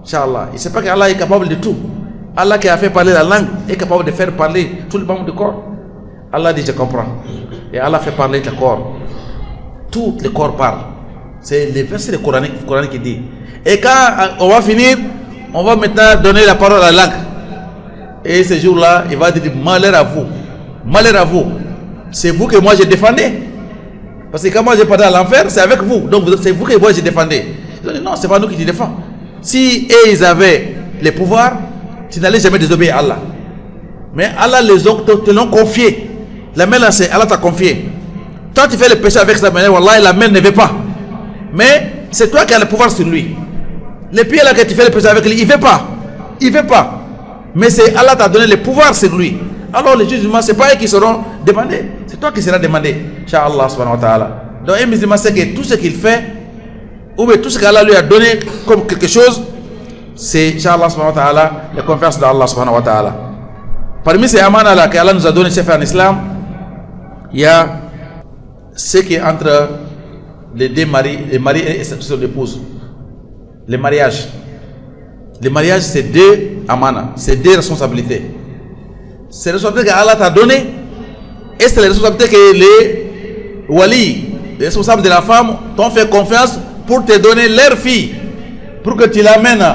Inch'Allah. Il ne sait pas qu'Allah est capable de tout. Allah qui a fait parler la langue est capable de faire parler tous les membres du corps. Allah dit je comprends. Et Allah fait parler le corps. Tout le corps parle. C'est le verset coranique qui dit. Et quand on va finir, on va maintenant donner la parole à la langue. Et ce jour-là, il va dire malheur à vous. Malheur à vous. C'est vous que moi je défendais. Parce que quand moi je partais à l'enfer, c'est avec vous. Donc c'est vous que moi je défendais. Ils ont dit non, c'est pas nous qui te défendons. Si eux, ils avaient les pouvoirs, tu n'allais jamais désobéir à Allah. Mais Allah te l'ont confié. La main là, c'est Allah t'a confié. Toi, tu fais le péché avec sa main, wallah, la main ne veut pas. Mais c'est toi qui as le pouvoir sur lui. Les pieds là que tu fais le péché avec lui, il ne veut pas. Il ne veut pas. Mais c'est Allah t'a donné le pouvoir sur lui. Alors les jugements, ce n'est pas eux qui seront demandés. C'est toi qui seras demandé. Inch'Allah subhanahu wa ta'ala. Donc un musulman sait que tout ce qu'il fait, ou bien tout ce qu'Allah lui a donné comme quelque chose, c'est Inch'Allah subhanahu wa ta'ala, la confiance d'Allah subhanahu wa ta'ala. Parmi ces amana là qu'Allah nous a donné chef en islam, il y a ce qui est entre les deux maris, les maris et son épouse. Le mariage. Le mariage, c'est deux amana, c'est deux responsabilités. C'est les responsabilités qu'Allah t'a donné et c'est les responsabilités que les wali, les responsables de la femme, t'ont fait confiance pour te donner leur fille, pour que tu l'amènes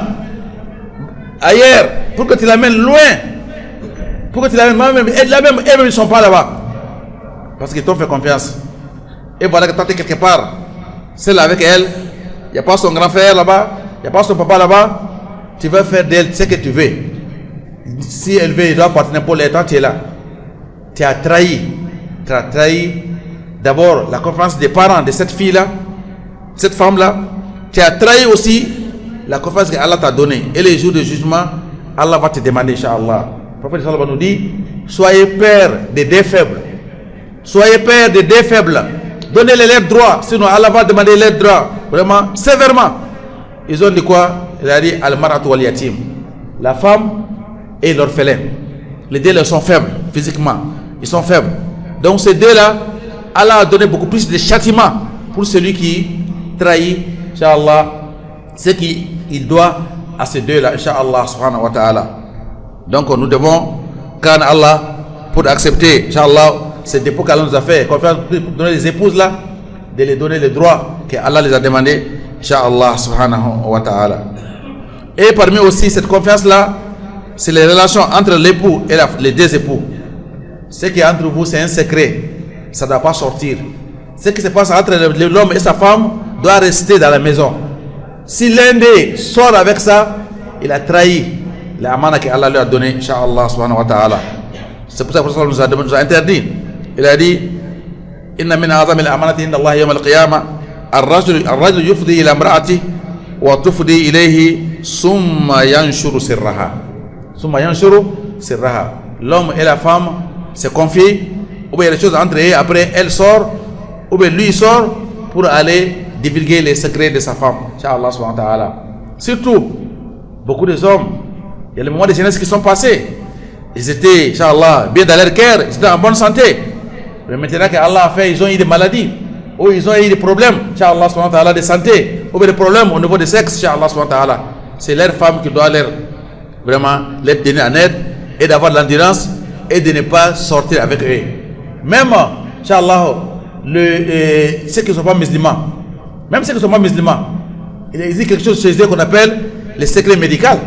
ailleurs, pour que tu l'amènes loin, pour que tu l'amènes même, et là-même, eux-mêmes, ils ne sont pas là-bas. Parce qu'ils t'ont fait confiance. Et voilà que toi, tu es quelque part. Celle avec elle, il n'y a pas son grand frère là-bas, il n'y a pas son papa là-bas. Tu vas faire d'elle ce que tu veux. Si elle veut, elle doit partir pour l'état, tu es là. Tu as trahi. Tu as trahi d'abord la confiance des parents de cette fille-là, cette femme-là. Tu as trahi aussi la confiance que Allah t'a donnée. Et les jours de jugement, Allah va te demander, Inch'Allah. Le prophète sallallahu nous dit, soyez père des deux faibles. Soyez père des deux faibles. Donnez-les leurs droits, sinon Allah va demander leurs droits. Vraiment, sévèrement. Ils ont dit quoi? Il a dit al-mar'atu wal yatim. La femme et l'orphelin. Les deux là sont faibles physiquement. Ils sont faibles. Donc ces deux-là, Allah a donné beaucoup plus de châtiments pour celui qui trahit, Inch'Allah, ce qu'il doit à ces deux-là, Inch'Allah, subhanahu wa ta'ala. Donc nous devons, quand Allah, pour accepter, Inch'Allah, ces dépôts qu'Allah nous a fait, pour donner les épouses là, de les donner les droits qu'Allah les a demandés, Inch'Allah, subhanahu wa ta'ala. Et parmi aussi cette confiance-là, c'est les relations entre l'époux et les deux époux. Ce qui est entre vous, c'est un secret. Ça ne doit pas sortir. Ce qui se passe entre l'homme et sa femme doit rester dans la maison. Si l'un d'eux sort avec ça, il a trahi l'amana qu'Allah lui a donné, Inch'Allah, subhanahu wa ta'ala. C'est pour ça que Allah nous a interdit. Il a dit, Inna min azam al-amanati inda Allah yawm al-qiyamah, ar-rajul yufdi ila imra'ati wa tufdi ilayhi summa yanshuru sirraha. Summa yanshuru sirraha. L'homme et la femme se confient, ou bien il y a des choses entre eux, après elle sort, ou bien lui sort pour aller divulguer les secrets de sa femme. Inch'Allah subhanahu wa ta'ala. Surtout, beaucoup des hommes, il y a les moments de jeunesse qui sont passés. Ils étaient, Inch'Allah, bien dans leur cœur, ils étaient en bonne santé. Mais maintenant qu'Allah a fait, ils ont eu des maladies, ou ils ont eu des problèmes, Inch'Allah subhanahu wa ta'ala, de santé, ou bien des problèmes au niveau du sexe, Inch'Allah subhanahu wa ta'ala. C'est leur femme qui doit leur, vraiment, les donner en aide, et d'avoir de l'endurance, et de ne pas sortir avec eux. Même, Inch'Allah, ceux qui ne sont pas musulmans, même ceux qui ne sont pas musulmans, il existe quelque chose chez eux qu'on appelle le secret médical.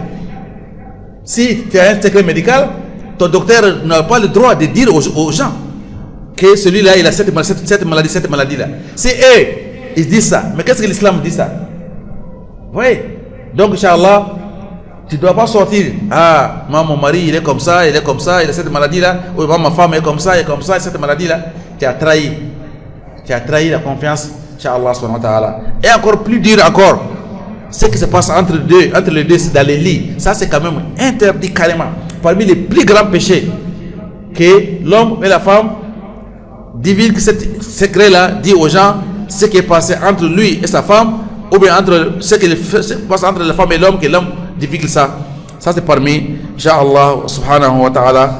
Si tu as un secret médical, ton docteur n'a pas le droit de dire aux gens que celui-là, il a cette maladie-là. C'est eux, ils disent ça. Mais qu'est-ce que l'islam dit ça? Vous voyez? Donc, Inch'Allah, tu ne dois pas sortir. Ah, moi, mon mari, il est comme ça, il a cette maladie-là. Ou ma femme est comme ça, cette maladie-là. Tu as trahi. Tu as trahi la confiance, Inch'Allah, subhanahu wa ta'ala. Et encore plus dur encore, ce qui se passe entre les deux, c'est dans les lits. Ça, c'est quand même interdit carrément. Parmi les plus grands péchés que l'homme et la femme divulguent ce secret-là, dit aux gens ce qui est passé entre lui et sa femme, ou bien entre ce qui se passe entre la femme et l'homme, que l'homme divulgue ça. Ça, c'est parmi, Inch'Allah, subhanahu wa ta'ala,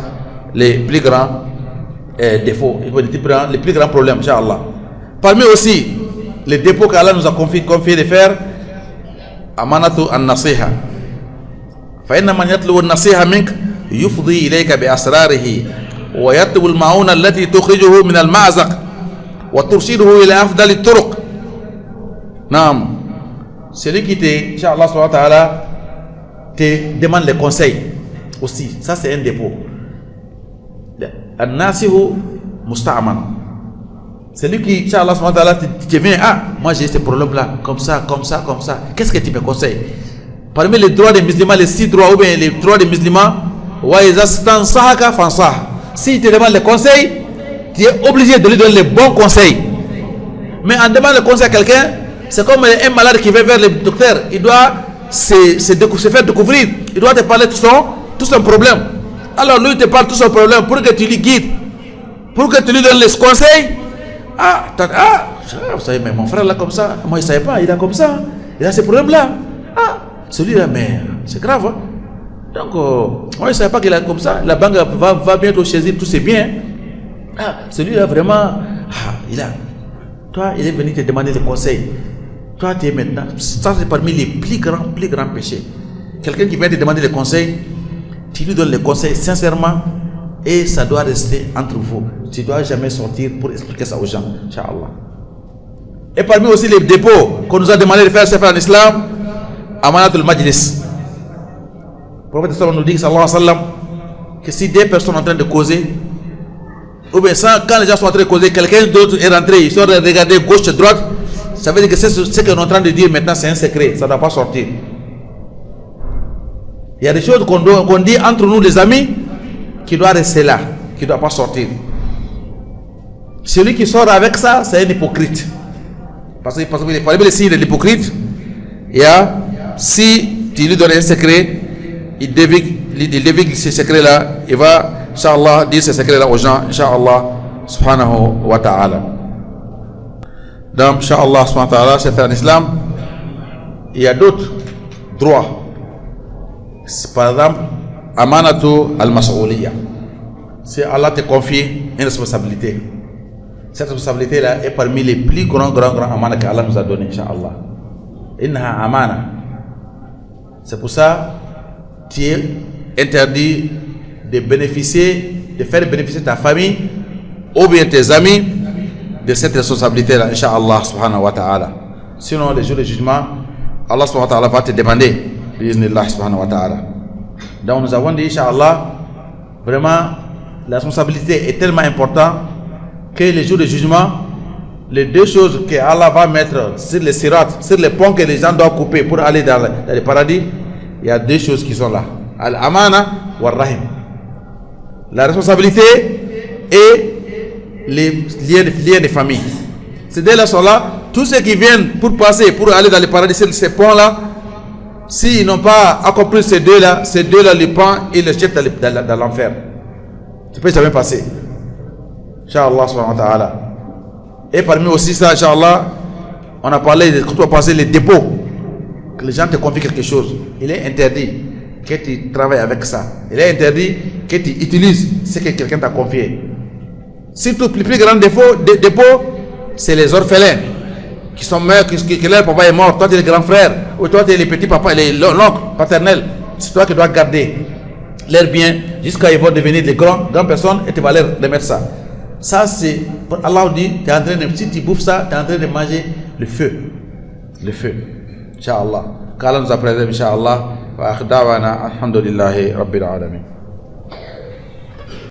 les plus grands défauts, les plus grands problèmes, Inch'Allah. Parmi aussi les dépôts qu'Allah nous a confié de faire, amanatu an-nasiha. فإن من يطلب النصيحة منك يفضي إليك بأسراره ويطلب المعونة التي تخرجه من المأزق وترشده إلى أفضل الطرق. نعم. Celui qui te, Inch'Allah subhanahu wa ta'ala, te demande les conseils aussi. Ça c'est un dépôt. An-nasihu musta'man. Celui qui, Inch'Allah subhanahu wa ta'ala, te vient, ah, moi j'ai ce problème-là, comme ça. Qu'est-ce que tu me conseilles? Parmi les droits des musulmans, les 6 droits ou bien les droits des musulmans, si tu demandes les conseils, tu es obligé de lui donner les bons conseils. Mais en demandant le conseil à quelqu'un, c'est comme un malade qui va vers le docteur. Il doit se faire découvrir. Il doit te parler de tout son problème. Alors lui, il te parle de tout son problème pour que tu lui guides, pour que tu lui donnes les conseils. Vous savez, mais mon frère là comme ça, moi il ne savait pas, il a comme ça, il a ce problème là. Celui-là, mais c'est grave. Hein? Donc, moi je ne savais pas qu'il a comme ça. La banque va bientôt saisir tous ses biens. Celui-là, vraiment, toi, il est venu te demander des conseils. Toi, tu es maintenant. Ça, c'est parmi les plus grands péchés. Quelqu'un qui vient te demander des conseils, tu lui donnes les conseils sincèrement et ça doit rester entre vous. Tu ne dois jamais sortir pour expliquer ça aux gens, Inch'Allah. Et parmi aussi les dépôts qu'on nous a demandé de faire en islam, Amanatul Majlis. Le prophète nous dit, sallallahu alayhi wa sallam, que si deux personnes sont en train de causer, ou bien quand les gens sont en train de causer, quelqu'un d'autre est rentré, ils sont en train de regarder gauche et droite, ça veut dire que ce qu'on est en train de dire maintenant, c'est un secret, ça ne doit pas sortir. Il y a des choses qu'on dit entre nous, les amis, qui doivent rester là, qui ne doivent pas sortir. Celui qui sort avec ça, c'est un hypocrite. Parce que parmi les signes de l'hypocrite, il y a, si tu lui donnes un secret, il dévigue ce secret-là, il va, Inch'Allah, dire ce secret-là aux gens, Inch'Allah, subhanahu wa ta'ala. Donc, Inch'Allah, subhanahu wa ta'ala, c'est en islam, il y a d'autres droits. Par exemple, Amanatu al-Mas'ouliyya. Si Allah te confie une responsabilité, cette responsabilité-là est parmi les plus grands amana qu'Allah nous a donné, Inch'Allah. Innaha amana. C'est pour ça tu es interdit de faire bénéficier ta famille ou bien tes amis de cette responsabilité-là, Inch'Allah subhanahu wa ta'ala. Sinon, les jours de jugement, Allah subhanahu wa ta'ala va te demander, bi'idhnillah subhanahu wa ta'ala. Donc nous avons dit, Inch'Allah, vraiment, la responsabilité est tellement importante que les jours de jugement, les deux choses que Allah va mettre sur les sirat, sur les ponts que les gens doivent couper pour aller dans le paradis, il y a deux choses qui sont là. Al-amana wa rahim. La responsabilité et les liens de famille. Ces deux-là sont là. Tous ceux qui viennent pour passer, pour aller dans le paradis, ces ponts-là, s'ils n'ont pas accompli ces deux-là les prennent et les jettent dans l'enfer. Ça peut jamais passer. Inch'Allah subhanahu wa ta'ala. Et parmi aussi ça, Inch'Allah, on a parlé de quand on a passé les dépôts. Que les gens te confient quelque chose, il est interdit que tu travailles avec ça. Il est interdit que tu utilises ce que quelqu'un t'a confié. Surtout, le plus grand dépôt, c'est les orphelins qui sont morts, que leur papa est mort. Toi, tu es le grand frère, ou toi, tu es le petit papa, l'oncle paternel. C'est toi qui dois garder leurs biens jusqu'à ils vont devenir des grandes personnes et tu vas leur remettre ça. Ça, c'est, Allah dit, si tu bouffes ça, tu es en train de manger le feu. Le feu. Inch'Allah. Qu'Allah nous apprenne, Inch'Allah. Wa akhir da'wana alhamdulillahi rabbil alamin.